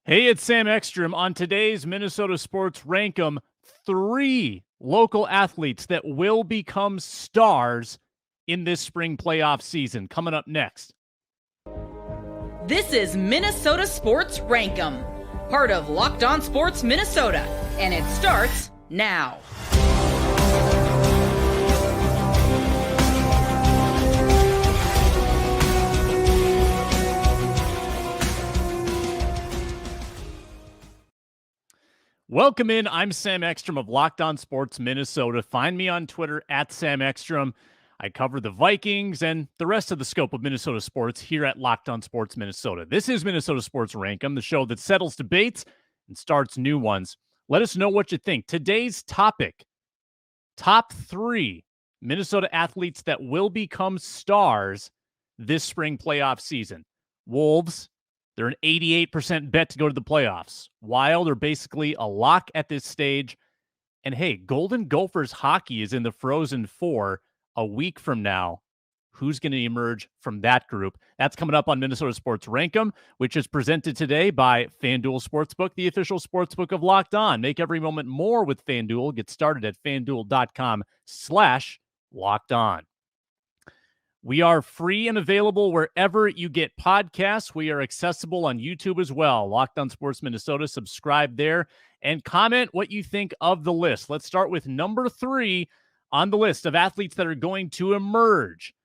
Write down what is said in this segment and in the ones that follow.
Hey, it's Sam Ekstrom. On today's Minnesota Sports Rankum, 3 local athletes that will become stars in this spring playoff season. Coming up next. This is Minnesota Sports Rankum, part of Locked On Sports Minnesota, and it starts now. Welcome in. I'm Sam Ekstrom of Locked On Sports Minnesota. Find me on Twitter at Sam Ekstrom. I cover the Vikings and the rest of the scope of Minnesota sports here at Locked On Sports Minnesota. This is Minnesota Sports Rankum, the show that settles debates and starts new ones. Let us know what you think. Today's topic, top 3 Minnesota athletes that will become stars this spring playoff season. Wolves, they're an 88% bet to go to the playoffs. Wild are basically a lock at this stage. And hey, Golden Gophers hockey is in the Frozen Four a week from now. Who's going to emerge from that group? That's coming up on Minnesota Sports Rankum, which is presented today by FanDuel Sportsbook, the official sportsbook of Locked On. Make every moment more with FanDuel. Get started at FanDuel.com/Locked On. We are free and available wherever you get podcasts. We are accessible on YouTube as well. Locked On Sports Minnesota. Subscribe there and comment what you think of the list. Let's start with number 3 on the list of athletes that are going to emerge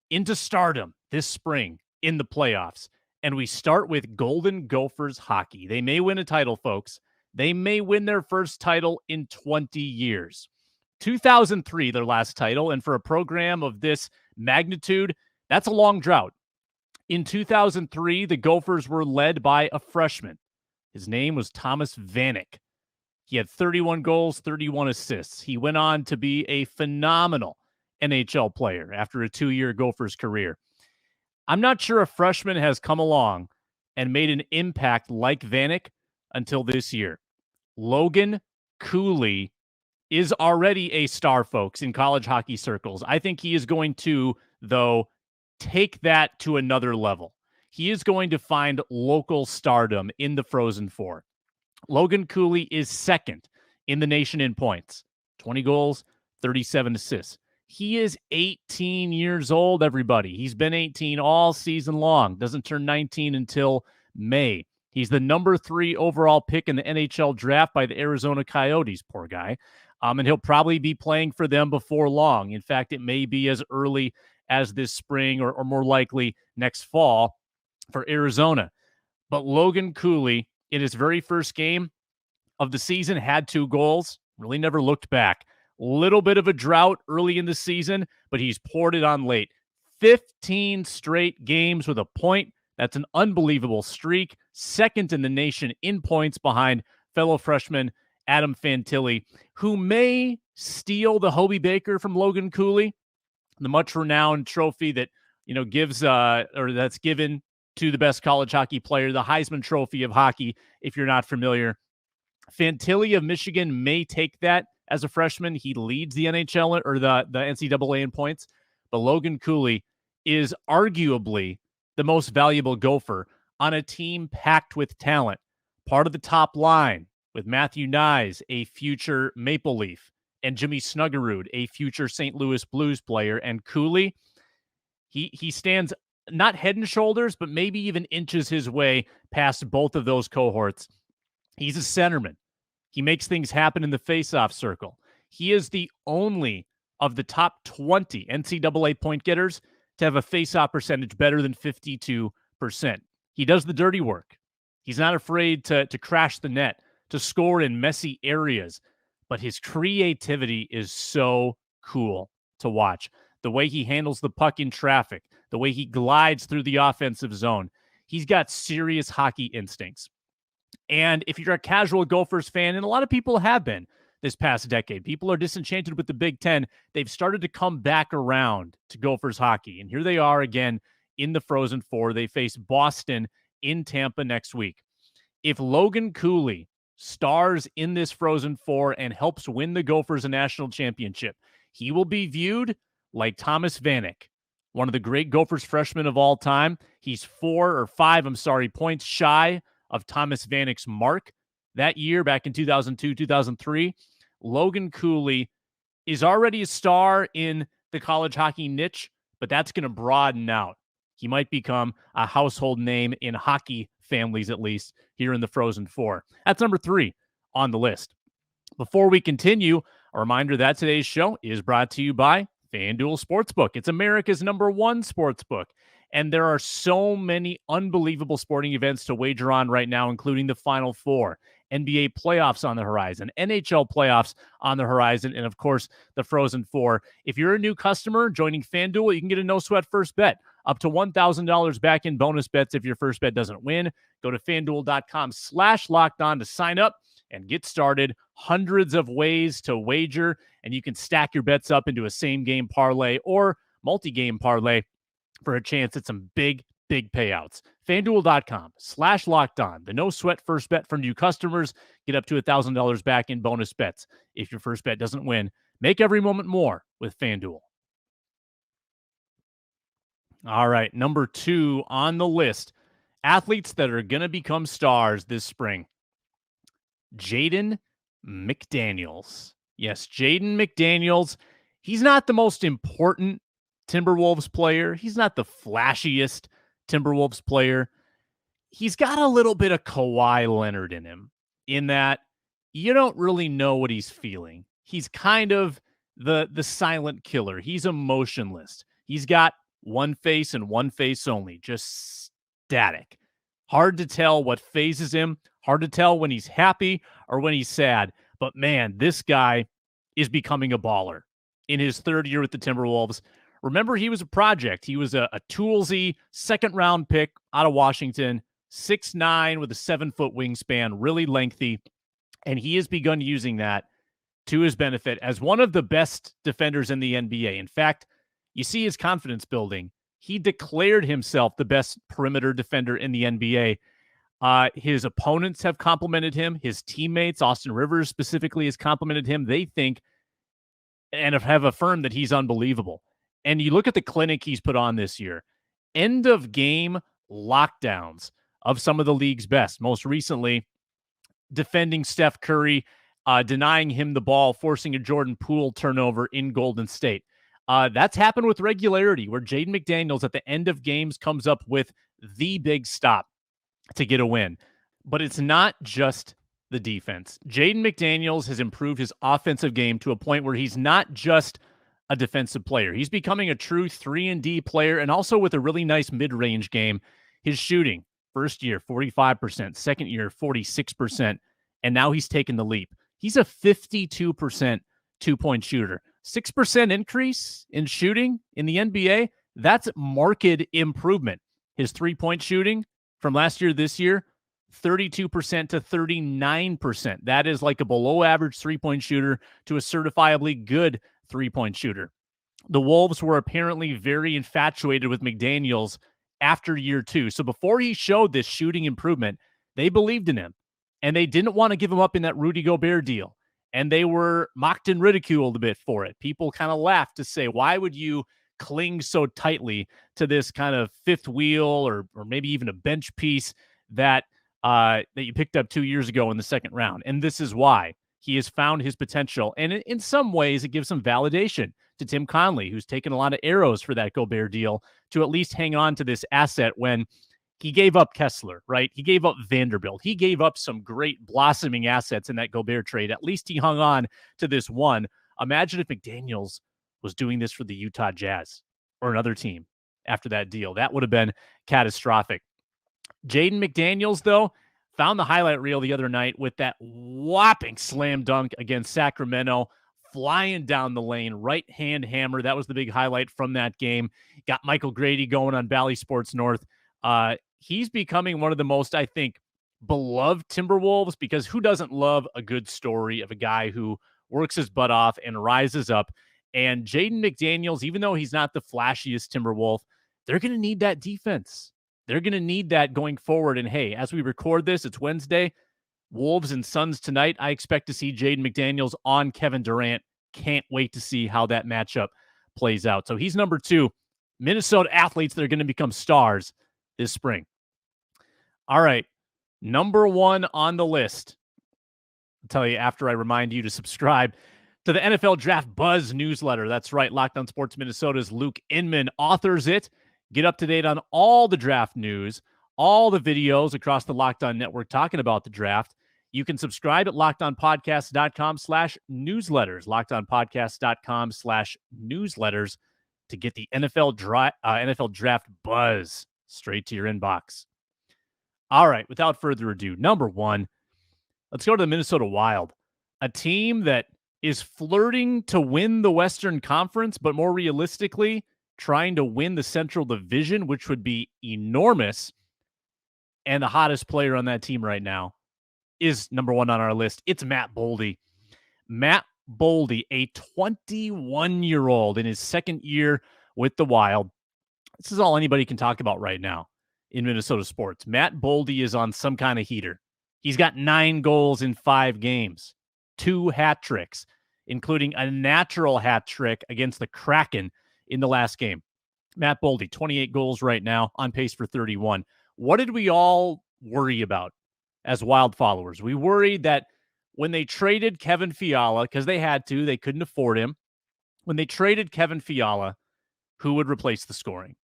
into stardom this spring in the playoffs. And we start with Golden Gophers hockey. They may win a title, folks. They may win their first title in 20 years. 2003, their last title. And for a program of this magnitude, that's a long drought. In 2003, the Gophers were led by a freshman. His name was Thomas Vanek. He had 31 goals, 31 assists. He went on to be a phenomenal NHL player after a 2-year Gophers career. I'm not sure a freshman has come along and made an impact like Vanek until this year. Logan Cooley is already a star, folks, in college hockey circles. I think he is going to, though, take that to another level. He is going to find local stardom in the Frozen Four. Logan Cooley is second in the nation in points. 20 goals, 37 assists. He is 18 years old, everybody. He's been 18 all season long. Doesn't turn 19 until May. He's the number 3 overall pick in the NHL draft by the Arizona Coyotes, poor guy. And he'll probably be playing for them before long. In fact, it may be as early as this spring or more likely next fall for Arizona. But Logan Cooley, in his very first game of the season, had 2 goals, really never looked back. Little bit of a drought early in the season, but he's poured it on late. 15 straight games with a point. That's an unbelievable streak. Second in the nation in points behind fellow freshman Adam Fantilli, who may steal the Hobey Baker from Logan Cooley, the much renowned trophy that, gives or that's given to the best college hockey player, the Heisman Trophy of hockey, if you're not familiar. Fantilli of Michigan may take that as a freshman. He leads the NHL or the NCAA in points, but Logan Cooley is arguably the most valuable Gopher on a team packed with talent. Part of the top line with Matthew Nyes, a future Maple Leaf, and Jimmy Snuggerud, a future St. Louis Blues player. And Cooley, he stands not head and shoulders, but maybe even inches his way past both of those cohorts. He's a centerman. He makes things happen in the faceoff circle. He is the only of the top 20 NCAA point getters to have a faceoff percentage better than 52%. He does the dirty work. He's not afraid to crash the net, to score in messy areas, but his creativity is so cool to watch. The way he handles the puck in traffic, the way he glides through the offensive zone. He's got serious hockey instincts. And if you're a casual Gophers fan, and a lot of people have been this past decade, people are disenchanted with the Big Ten. They've started to come back around to Gophers hockey. And here they are again in the Frozen Four. They face Boston in Tampa next week. If Logan Cooley stars in this Frozen Four and helps win the Gophers a national championship, he will be viewed like Thomas Vanek, one of the great Gophers freshmen of all time. He's 5 points shy of Thomas Vanek's mark that year back in 2002, 2003. Logan Cooley is already a star in the college hockey niche, but that's going to broaden out. He might become a household name in hockey families, at least here in the Frozen Four. That's number 3 on the list. Before we continue, a reminder that today's show is brought to you by FanDuel Sportsbook. It's America's #1 sportsbook. And there are so many unbelievable sporting events to wager on right now, including the Final Four, NBA playoffs on the horizon, NHL playoffs on the horizon, and of course, the Frozen Four. If you're a new customer joining FanDuel, you can get a no-sweat first bet, up to $1,000 back in bonus bets if your first bet doesn't win. Go to FanDuel.com/lockedon to sign up and get started. Hundreds of ways to wager, and you can stack your bets up into a same-game parlay or multi-game parlay for a chance at some big payouts. FanDuel.com/lockedon. The no sweat first bet for new customers. Get up to $1,000 back in bonus bets. If your first bet doesn't win, make every moment more with FanDuel. All right, number 2 on the list. Athletes that are going to become stars this spring. Jalen McDaniels. Yes, Jalen McDaniels. He's not the most important Timberwolves player. He's not the flashiest Timberwolves player. He's got a little bit of Kawhi Leonard in him, in that you don't really know what he's feeling. He's kind of the silent killer. He's emotionless. He's got one face and one face only, just static. Hard to tell what phases him. Hard to tell when he's happy or when he's sad. But man, this guy is becoming a baller in his 3rd year with the Timberwolves. Remember, he was a project. He was a toolsy second-round pick out of Washington, 6'9" with a 7-foot wingspan, really lengthy, and he has begun using that to his benefit as one of the best defenders in the NBA. In fact, you see his confidence building. He declared himself the best perimeter defender in the NBA. His opponents have complimented him. His teammates, Austin Rivers specifically, has complimented him. They think and have affirmed that he's unbelievable. And you look at the clinic he's put on this year, end of game lockdowns of some of the league's best. Most recently, defending Steph Curry, denying him the ball, forcing a Jordan Poole turnover in Golden State. That's happened with regularity, where Jaden McDaniels at the end of games comes up with the big stop to get a win. But it's not just the defense. Jaden McDaniels has improved his offensive game to a point where he's not just a defensive player. He's becoming a true 3-and-D player, and also with a really nice mid-range game. His shooting, first year, 45%, second year, 46%, and now he's taken the leap. He's a 52% two-point shooter. 6% increase in shooting in the NBA, that's marked improvement. His three-point shooting from last year to this year, 32% to 39%. That is like a below-average three-point shooter to a certifiably good three-point shooter. The Wolves were apparently very infatuated with McDaniels after year 2. So before he showed this shooting improvement, they believed in him, and they didn't want to give him up in that Rudy Gobert deal. And they were mocked and ridiculed a bit for it. People kind of laughed to say, why would you cling so tightly to this kind of fifth wheel or maybe even a bench piece that you picked up 2 years ago in the second round? And this is why. He has found his potential. And in some ways, it gives some validation to Tim Conley, who's taken a lot of arrows for that Gobert deal, to at least hang on to this asset when he gave up Kessler, right? He gave up Vanderbilt. He gave up some great blossoming assets in that Gobert trade. At least he hung on to this one. Imagine if McDaniels was doing this for the Utah Jazz or another team after that deal. That would have been catastrophic. Jaden McDaniels, though, found the highlight reel the other night with that whopping slam dunk against Sacramento, flying down the lane, right-hand hammer. That was the big highlight from that game. Got Michael Grady going on Bally Sports North. He's becoming one of the most, I think, beloved Timberwolves, because who doesn't love a good story of a guy who works his butt off and rises up? And Jaden McDaniels, even though he's not the flashiest Timberwolf, they're going to need that defense. They're going to need that going forward. And hey, as we record this, it's Wednesday. Wolves and Suns tonight. I expect to see Jaden McDaniels on Kevin Durant. Can't wait to see how that matchup plays out. So he's number 2. Minnesota athletes that are going to become stars this spring. All right. Number one on the list. I'll tell you after I remind you to subscribe to the NFL Draft Buzz newsletter. That's right. Locked On Sports Minnesota's Luke Inman authors it. Get up to date on all the draft news, all the videos across the Locked On Network talking about the draft. You can subscribe at lockedonpodcast.com/newsletters, lockedonpodcast.com/newsletters to get the NFL Draft Buzz straight to your inbox. All right, without further ado, number one, let's go to the Minnesota Wild, a team that is flirting to win the Western Conference, but more realistically, trying to win the Central Division, which would be enormous. And the hottest player on that team right now is number one on our list. It's Matt Boldie. Matt Boldie, a 21-year-old in his second year with the Wild. This is all anybody can talk about right now in Minnesota sports. Matt Boldie is on some kind of heater. He's got 9 goals in 5 games, 2 hat tricks, including a natural hat trick against the Kraken in the last game. Matt Boldie, 28 goals right now, on pace for 31. What did we all worry about as Wild followers? We worried that when they traded Kevin Fiala, because they had to, they couldn't afford him. When they traded Kevin Fiala, who would replace the scoring?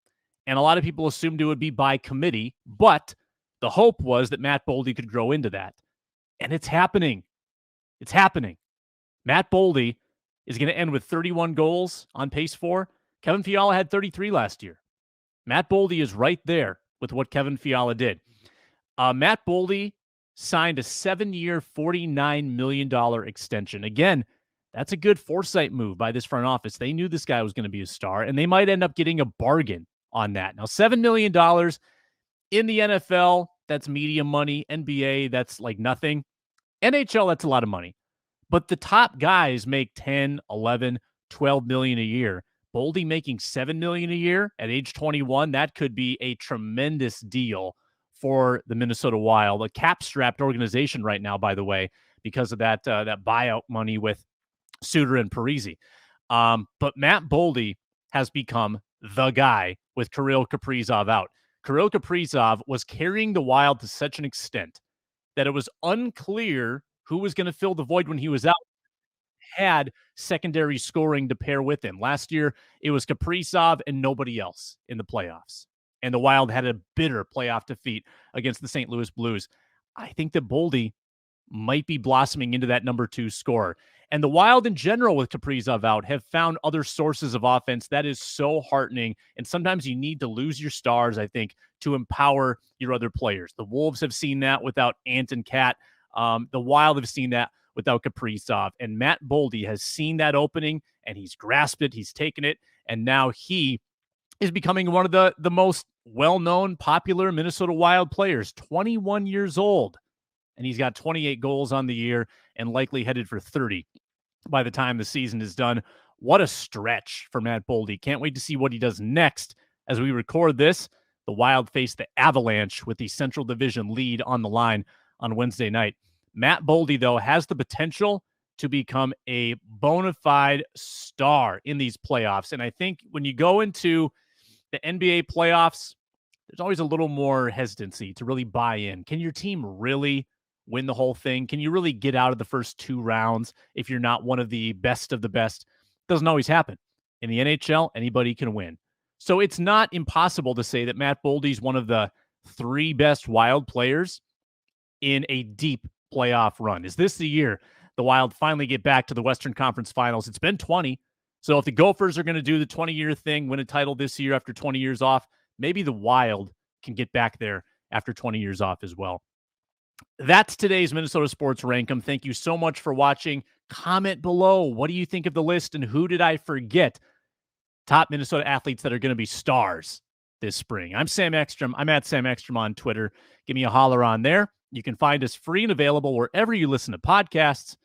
And a lot of people assumed it would be by committee, but the hope was that Matt Boldie could grow into that. And it's happening. It's happening. Matt Boldie is going to end with 31 goals on pace for. Kevin Fiala had 33 last year. Matt Boldie is right there with what Kevin Fiala did. Matt Boldie signed a 7-year, $49 million extension. Again, that's a good foresight move by this front office. They knew this guy was going to be a star, and they might end up getting a bargain on that. Now, $7 million in the NFL, that's media money. NBA, that's like nothing. NHL, that's a lot of money. But the top guys make 10, 11, 12 million a year. Boldie making $7 million a year at age 21, that could be a tremendous deal for the Minnesota Wild, a cap-strapped organization right now, by the way, because of that buyout money with Suter and Parise. But Matt Boldie has become the guy with Kirill Kaprizov out. Kirill Kaprizov was carrying the Wild to such an extent that it was unclear who was going to fill the void when he was out. Had secondary scoring to pair with him. Last year, it was Kaprizov and nobody else in the playoffs. And the Wild had a bitter playoff defeat against the St. Louis Blues. I think that Boldie might be blossoming into that number 2 scorer. And the Wild in general with Kaprizov out have found other sources of offense. That is so heartening. And sometimes you need to lose your stars, I think, to empower your other players. The Wolves have seen that without Ant and Cat. The Wild have seen that without Kaprizov. And Matt Boldie has seen that opening, and he's grasped it, he's taken it, and now he is becoming one of the most well-known, popular Minnesota Wild players, 21 years old. And he's got 28 goals on the year and likely headed for 30 by the time the season is done. What a stretch for Matt Boldie. Can't wait to see what he does next. As we record this, the Wild face the Avalanche with the Central Division lead on the line on Wednesday night. Matt Boldie, though, has the potential to become a bona fide star in these playoffs. And I think when you go into the NBA playoffs, there's always a little more hesitancy to really buy in. Can your team really win the whole thing? Can you really get out of the first 2 rounds if you're not one of the best of the best? Doesn't always happen. In the NHL, anybody can win. So it's not impossible to say that Matt Boldie's one of the 3 best Wild players in a deep playoff run. Is this the year the Wild finally get back to the Western Conference Finals? It's been 20. So if the Gophers are going to do the 20-year thing, win a title this year after 20 years off, maybe the Wild can get back there after 20 years off as well. That's today's Minnesota Sports Rankum. Thank you so much for watching. Comment below. What do you think of the list, and who did I forget? Top Minnesota athletes that are going to be stars this spring. I'm Sam Ekstrom. I'm at Sam Ekstrom on Twitter. Give me a holler on there. You can find us free and available wherever you listen to podcasts.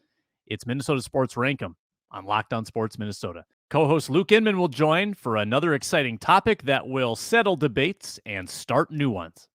It's Minnesota Sports Rankum on Locked On Sports Minnesota. Co-host Luke Inman will join for another exciting topic that will settle debates and start new ones.